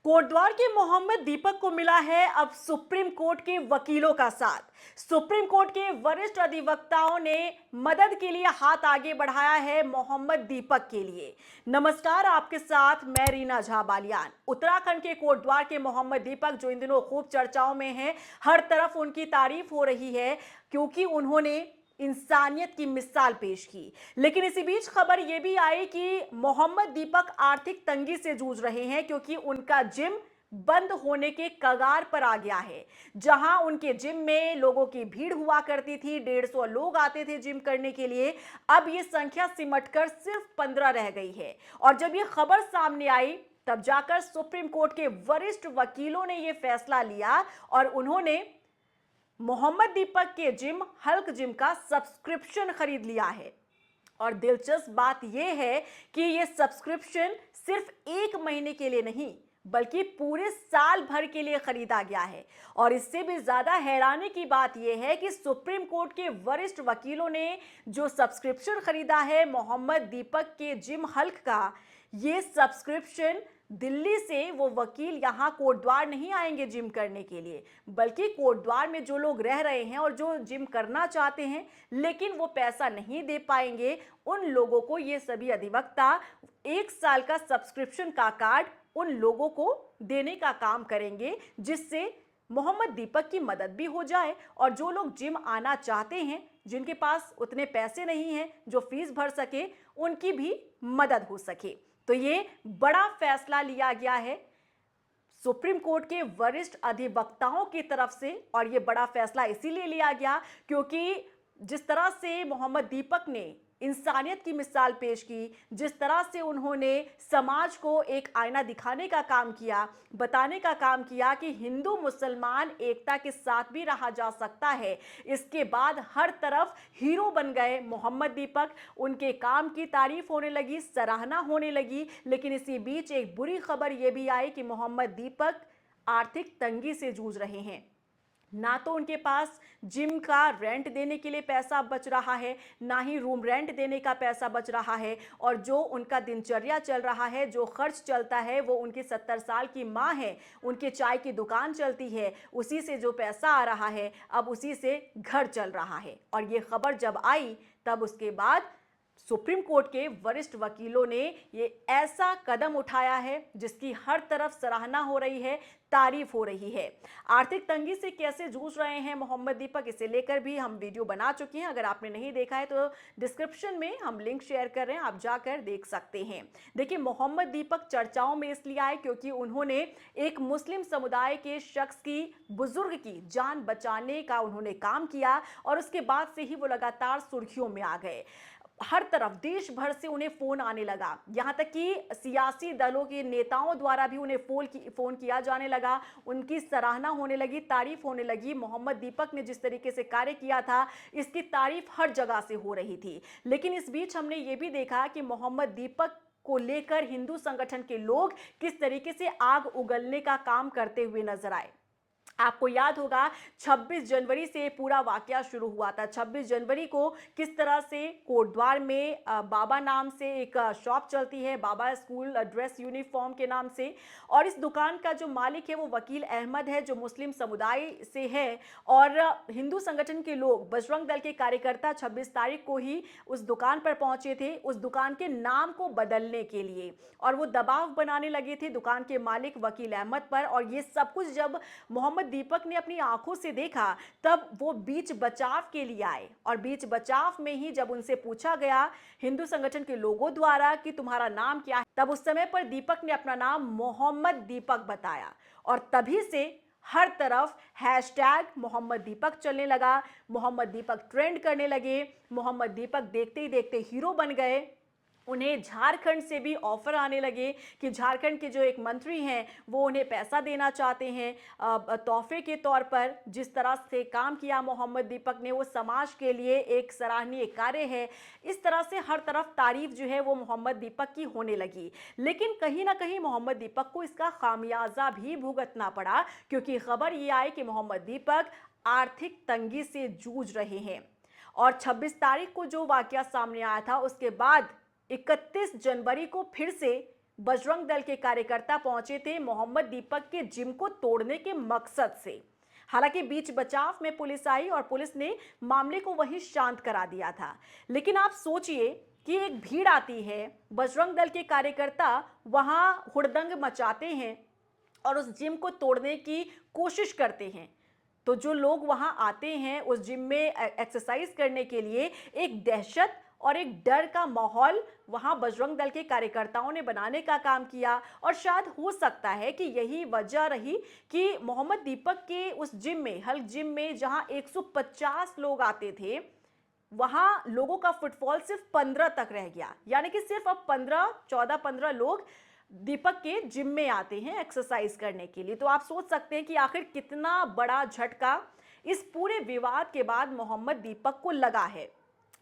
कोटद्वार के मोहम्मद दीपक को मिला है अब सुप्रीम कोर्ट के वकीलों का साथ। सुप्रीम कोर्ट के वरिष्ठ अधिवक्ताओं ने मदद के लिए हाथ आगे बढ़ाया है मोहम्मद दीपक के लिए। नमस्कार, आपके साथ मैं रीना झा बालियान। उत्तराखंड के कोटद्वार के मोहम्मद दीपक जो इन दिनों खूब चर्चाओं में हैं, हर तरफ उनकी तारीफ हो रही है क्योंकि उन्होंने इंसानियत की मिसाल पेश की। लेकिन इसी बीच खबर यह भी आई कि मोहम्मद दीपक आर्थिक तंगी से जूझ रहे हैं क्योंकि उनका जिम बंद होने के कगार पर आ गया है। जहां उनके जिम में लोगों की भीड़ हुआ करती थी, 150 लोग आते थे जिम करने के लिए, अब यह संख्या सिमटकर सिर्फ 15 रह गई है। और जब यह खबर सामने आई तब जाकर सुप्रीम कोर्ट के वरिष्ठ वकीलों ने यह फैसला लिया और उन्होंने मोहम्मद दीपक के जिम हल्क जिम का सब्सक्रिप्शन खरीद लिया है। और दिलचस्प बात यह है कि यह सब्सक्रिप्शन सिर्फ 1 महीने के लिए नहीं बल्कि पूरे साल भर के लिए खरीदा गया है। और इससे भी ज्यादा हैरानी की बात यह है कि सुप्रीम कोर्ट के वरिष्ठ वकीलों ने जो सब्सक्रिप्शन खरीदा है मोहम्मद दीपक के जिम हल्क का, यह सब्सक्रिप्शन दिल्ली से वो वकील यहाँ कोटद्वार नहीं आएंगे जिम करने के लिए, बल्कि कोटद्वार में जो लोग रह रहे हैं और जो जिम करना चाहते हैं लेकिन वो पैसा नहीं दे पाएंगे, उन लोगों को ये सभी अधिवक्ता 1 साल का सब्सक्रिप्शन का कार्ड उन लोगों को देने का काम करेंगे, जिससे मोहम्मद दीपक की मदद भी हो जाए और जो लोग जिम आना चाहते हैं, जिनके पास उतने पैसे नहीं हैं जो फीस भर सके, उनकी भी मदद हो सके। तो ये बड़ा फैसला लिया गया है सुप्रीम कोर्ट के वरिष्ठ अधिवक्ताओं की तरफ से। और ये बड़ा फैसला इसीलिए लिया गया क्योंकि जिस तरह से मोहम्मद दीपक ने इंसानियत की मिसाल पेश की, जिस तरह से उन्होंने समाज को एक आईना दिखाने का काम किया, बताने का काम किया कि हिंदू मुसलमान एकता के साथ भी रहा जा सकता है, इसके बाद हर तरफ हीरो बन गए मोहम्मद दीपक। उनके काम की तारीफ होने लगी, सराहना होने लगी। लेकिन इसी बीच एक बुरी खबर यह भी आई कि मोहम्मद दीपक आर्थिक तंगी से जूझ रहे हैं। ना तो उनके पास जिम का रेंट देने के लिए पैसा बच रहा है, ना ही रूम रेंट देने का पैसा बच रहा है। और जो उनका दिनचर्या चल रहा है, जो खर्च चलता है, वो उनकी 70 साल की माँ है, उनके चाय की दुकान चलती है, उसी से जो पैसा आ रहा है अब उसी से घर चल रहा है। और ये खबर जब आई तब उसके बाद सुप्रीम कोर्ट के वरिष्ठ वकीलों ने ये ऐसा कदम उठाया है जिसकी हर तरफ सराहना हो रही है, तारीफ हो रही है। आर्थिक तंगी से कैसे जूझ रहे हैं मोहम्मद दीपक, इसे लेकर भी हम वीडियो बना चुके हैं। अगर आपने नहीं देखा है तो डिस्क्रिप्शन में हम लिंक शेयर कर रहे हैं, आप जाकर देख सकते हैं। देखिए, मोहम्मद दीपक चर्चाओं में इसलिए आए क्योंकि उन्होंने एक मुस्लिम समुदाय के शख्स की, बुजुर्ग की जान बचाने का उन्होंने काम किया और उसके बाद से ही वो लगातार सुर्खियों में आ गए। हर तरफ देश भर से उन्हें फोन आने लगा, यहां तक कि सियासी दलों के नेताओं द्वारा भी उन्हें फोन किया जाने लगा। उनकी सराहना होने लगी, तारीफ होने लगी। मोहम्मद दीपक ने जिस तरीके से कार्य किया था, इसकी तारीफ हर जगह से हो रही थी। लेकिन इस बीच हमने ये भी देखा कि मोहम्मद दीपक को लेकर हिंदू संगठन के लोग किस तरीके से आग उगलने का काम करते हुए नजर आए। आपको याद होगा 26 जनवरी से पूरा वाकया शुरू हुआ था। 26 जनवरी को किस तरह से कोटद्वार में बाबा नाम से एक शॉप चलती है, बाबा स्कूल ड्रेस यूनिफॉर्म के नाम से, और इस दुकान का जो मालिक है वो वकील अहमद है जो मुस्लिम समुदाय से है। और हिंदू संगठन के लोग, बजरंग दल के कार्यकर्ता 26 तारीख को ही उस दुकान पर पहुंचे थे उस दुकान के नाम को बदलने के लिए, और वो दबाव बनाने लगे थे दुकान के मालिक वकील अहमद पर। और ये सब कुछ जब मोहम्मद दीपक ने अपनी आंखों से देखा तब वो बीच बचाव के लिए आए। और बीच बचाव में ही जब उनसे पूछा गया हिंदू संगठन के लोगों द्वारा कि तुम्हारा नाम क्या है, तब उस समय पर दीपक ने अपना नाम मोहम्मद दीपक बताया। और तभी से हर तरफ हैशटैग मोहम्मद दीपक चलने लगा, मोहम्मद दीपक ट्रेंड करने लगे। मोहम्मद दीपक देखते ही देखते हीरो बन गए। उन्हें झारखंड से भी ऑफर आने लगे कि झारखंड के जो एक मंत्री हैं वो उन्हें पैसा देना चाहते हैं तोहफे के तौर पर। जिस तरह से काम किया मोहम्मद दीपक ने, वो समाज के लिए एक सराहनीय कार्य है। इस तरह से हर तरफ तारीफ जो है वो मोहम्मद दीपक की होने लगी। लेकिन कहीं ना कहीं मोहम्मद दीपक को इसका खामियाजा भी भुगतना पड़ा क्योंकि खबर ये आई कि मोहम्मद दीपक आर्थिक तंगी से जूझ रहे हैं। और 26 तारीख को जो वाकया सामने आया था, उसके बाद 31 जनवरी को फिर से बजरंग दल के कार्यकर्ता पहुंचे थे मोहम्मद दीपक के जिम को तोड़ने के मकसद से। हालांकि बीच बचाव में पुलिस आई और पुलिस ने मामले को वहीं शांत करा दिया था। लेकिन आप सोचिए कि एक भीड़ आती है, बजरंग दल के कार्यकर्ता वहां हुड़दंग मचाते हैं और उस जिम को तोड़ने की कोशिश करते हैं। तो जो लोग वहां आते हैं उस जिम में एक्सरसाइज करने के लिए, एक दहशत और एक डर का माहौल वहां बजरंग दल के कार्यकर्ताओं ने बनाने का काम किया। और शायद हो सकता है कि यही वजह रही कि मोहम्मद दीपक के उस जिम में, हल्क जिम में, जहां 150 लोग आते थे, वहां लोगों का फुटफॉल सिर्फ 15 तक रह गया। यानी कि सिर्फ अब 14-15 लोग दीपक के जिम में आते हैं एक्सरसाइज करने के लिए। तो आप सोच सकते हैं कि आखिर कितना बड़ा झटका इस पूरे विवाद के बाद मोहम्मद दीपक को लगा है।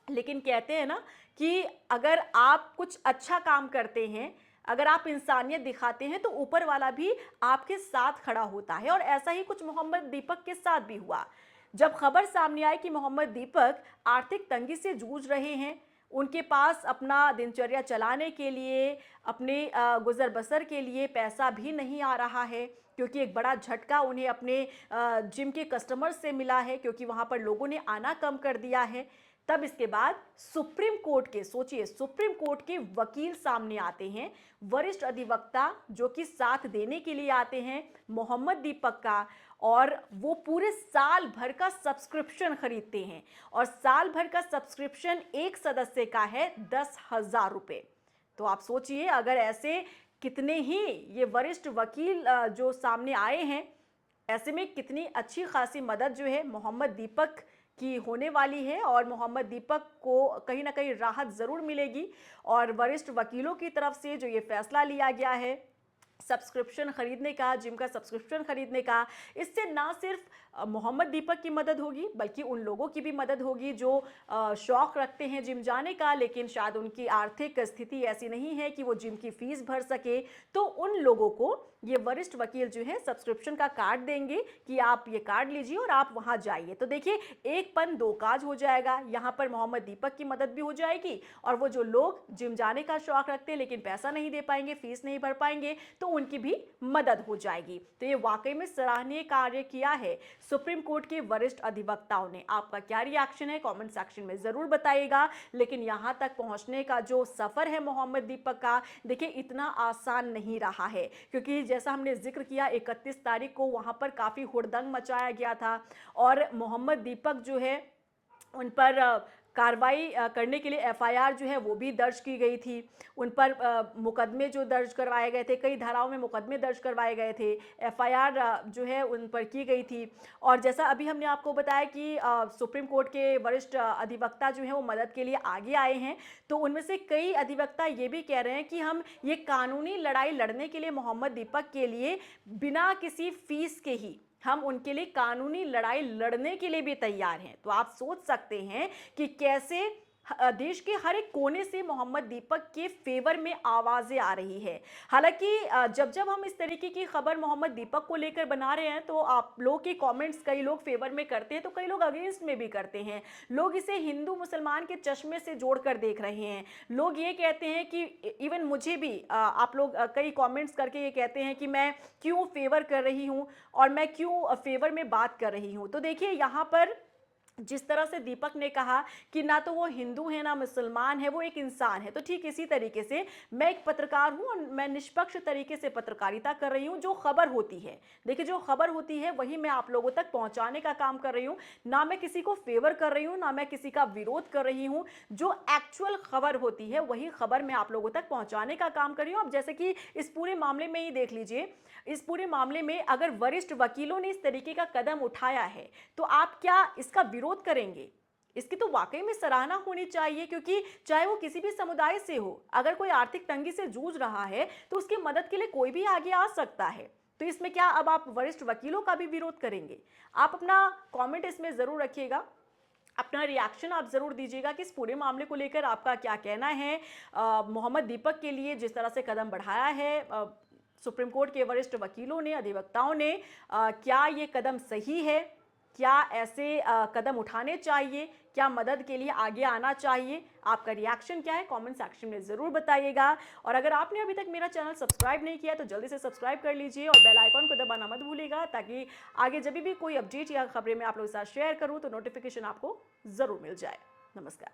लेकिन कहते हैं ना कि अगर आप कुछ अच्छा काम करते हैं, अगर आप इंसानियत दिखाते हैं, तो ऊपर वाला भी आपके साथ खड़ा होता है। और ऐसा ही कुछ मोहम्मद दीपक के साथ भी हुआ। जब खबर सामने आई कि मोहम्मद दीपक आर्थिक तंगी से जूझ रहे हैं, उनके पास अपना दिनचर्या चलाने के लिए, अपने गुजर बसर के लिए पैसा भी नहीं आ रहा है, क्योंकि एक बड़ा झटका उन्हें अपने जिम के कस्टमर से मिला है, क्योंकि वहां पर लोगों ने आना कम कर दिया है। तब इसके बाद सुप्रीम कोर्ट के, सोचिए, सुप्रीम कोर्ट के वकील सामने आते हैं, वरिष्ठ अधिवक्ता जो कि साथ देने के लिए आते हैं मोहम्मद दीपक का, और वो पूरे साल भर का सब्सक्रिप्शन खरीदते हैं। और साल भर का सब्सक्रिप्शन एक सदस्य का है 10,000 रुपये। तो आप सोचिए, अगर ऐसे कितने ही ये वरिष्ठ वकील जो सामने आए हैं, ऐसे में कितनी अच्छी खासी मदद जो है मोहम्मद दीपक की होने वाली है। और मोहम्मद दीपक को कहीं ना कहीं राहत ज़रूर मिलेगी। और वरिष्ठ वकीलों की तरफ से जो ये फैसला लिया गया है सब्सक्रिप्शन खरीदने का, जिम का सब्सक्रिप्शन खरीदने का, इससे ना सिर्फ मोहम्मद दीपक की मदद होगी, बल्कि उन लोगों की भी मदद होगी जो शौक़ रखते हैं जिम जाने का, लेकिन शायद उनकी आर्थिक स्थिति ऐसी नहीं है कि वो जिम की फ़ीस भर सके। तो उन लोगों को ये वरिष्ठ वकील जो है सब्सक्रिप्शन का कार्ड देंगे कि आप ये कार्ड लीजिए और आप वहाँ जाइए। तो देखिए, एक पन दो काज हो जाएगा। यहाँ पर मोहम्मद दीपक की मदद भी हो जाएगी, और वो जो लोग जिम जाने का शौक़ रखते हैं लेकिन पैसा नहीं दे पाएंगे, फीस नहीं भर पाएंगे, तो उनकी भी मदद हो जाएगी। तो ये वाकई में सराहनीय कार्य किया है सुप्रीम कोर्ट के वरिष्ठ अधिवक्ताओं ने। आपका क्या रिएक्शन है, कमेंट सेक्शन में जरूर बताइएगा। लेकिन यहां तक पहुंचने का जो सफर है मोहम्मद दीपक का, देखिए, इतना आसान नहीं रहा है, क्योंकि जैसा हमने जिक्र किया 31 तारीख को वहां पर काफी हुड़दंग मचाया गया था। और मोहम्मद दीपक जो है, उन पर कार्रवाई करने के लिए एफआईआर जो है वो भी दर्ज की गई थी। उन पर मुकदमे जो दर्ज करवाए गए थे, कई धाराओं में मुकदमे दर्ज करवाए गए थे, एफआईआर जो है उन पर की गई थी। और जैसा अभी हमने आपको बताया कि सुप्रीम कोर्ट के वरिष्ठ अधिवक्ता जो हैं वो मदद के लिए आगे आए हैं। तो उनमें से कई अधिवक्ता ये भी कह रहे हैं कि हम ये कानूनी लड़ाई लड़ने के लिए मोहम्मद दीपक के लिए बिना किसी फीस के ही हम उनके लिए कानूनी लड़ाई लड़ने के लिए भी तैयार हैं। तो आप सोच सकते हैं कि कैसे देश के हर एक कोने से मोहम्मद दीपक के फेवर में आवाजें आ रही है। हालांकि जब जब हम इस तरीके की खबर मोहम्मद दीपक को लेकर बना रहे हैं, तो आप लोग के कमेंट्स कई लोग फेवर में करते हैं तो कई लोग अगेंस्ट में भी करते हैं। लोग इसे हिंदू मुसलमान के चश्मे से जोड़कर देख रहे हैं। लोग ये कहते हैं कि इवन मुझे भी आप लोग कई कॉमेंट्स करके ये कहते हैं कि मैं क्यों फेवर कर रही हूँ और मैं क्यों फेवर में बात कर रही हूँ। तो देखिए, यहाँ पर जिस तरह से दीपक ने कहा कि ना तो वो हिंदू है ना मुसलमान है, वो एक इंसान है, तो ठीक इसी तरीके से मैं एक पत्रकार हूं और मैं निष्पक्ष तरीके से पत्रकारिता कर रही हूं। जो खबर होती है, देखिए, जो खबर होती है वही मैं आप लोगों तक पहुंचाने का काम कर रही हूं। ना मैं किसी को फेवर कर रही हूं, ना मैं किसी का विरोध कर रही हूं। जो एक्चुअल खबर होती है वही खबर मैं आप लोगों तक पहुंचाने का काम कर रही हूं। अब जैसे कि इस पूरे मामले में ही देख लीजिए, इस पूरे मामले में अगर वरिष्ठ वकीलों ने इस तरीके का कदम उठाया है, तो आप क्या इसका विरोध करेंगे? इसकी तो वाकई में सराहना होनी चाहिए, क्योंकि चाहे वो किसी भी समुदाय से हो, अगर कोई आर्थिक तंगी से जूझ रहा है तो उसकी मदद के लिए कोई भी आगे आ सकता है। तो इसमें क्या अब आप वरिष्ठ वकीलों का भी विरोध करेंगे? आप अपना कमेंट इसमें जरूर रखिएगा, अपना रिएक्शन आप ज़रूर दीजिएगा कि इस पूरे मामले को लेकर आपका क्या कहना है। मोहम्मद दीपक के लिए जिस तरह से कदम बढ़ाया है सुप्रीम कोर्ट के वरिष्ठ वकीलों ने, अधिवक्ताओं ने, क्या ये कदम सही है? क्या ऐसे कदम उठाने चाहिए? क्या मदद के लिए आगे आना चाहिए? आपका रिएक्शन क्या है? कमेंट सेक्शन में ज़रूर बताइएगा। और अगर आपने अभी तक मेरा चैनल सब्सक्राइब नहीं किया है तो जल्दी से सब्सक्राइब कर लीजिए और बेल आइकन को दबाना मत भूलिएगा, ताकि आगे जब भी कोई अपडेट या खबरें मैं आप लोगों के साथ शेयर करूं तो नोटिफिकेशन आपको ज़रूर मिल जाए। नमस्कार।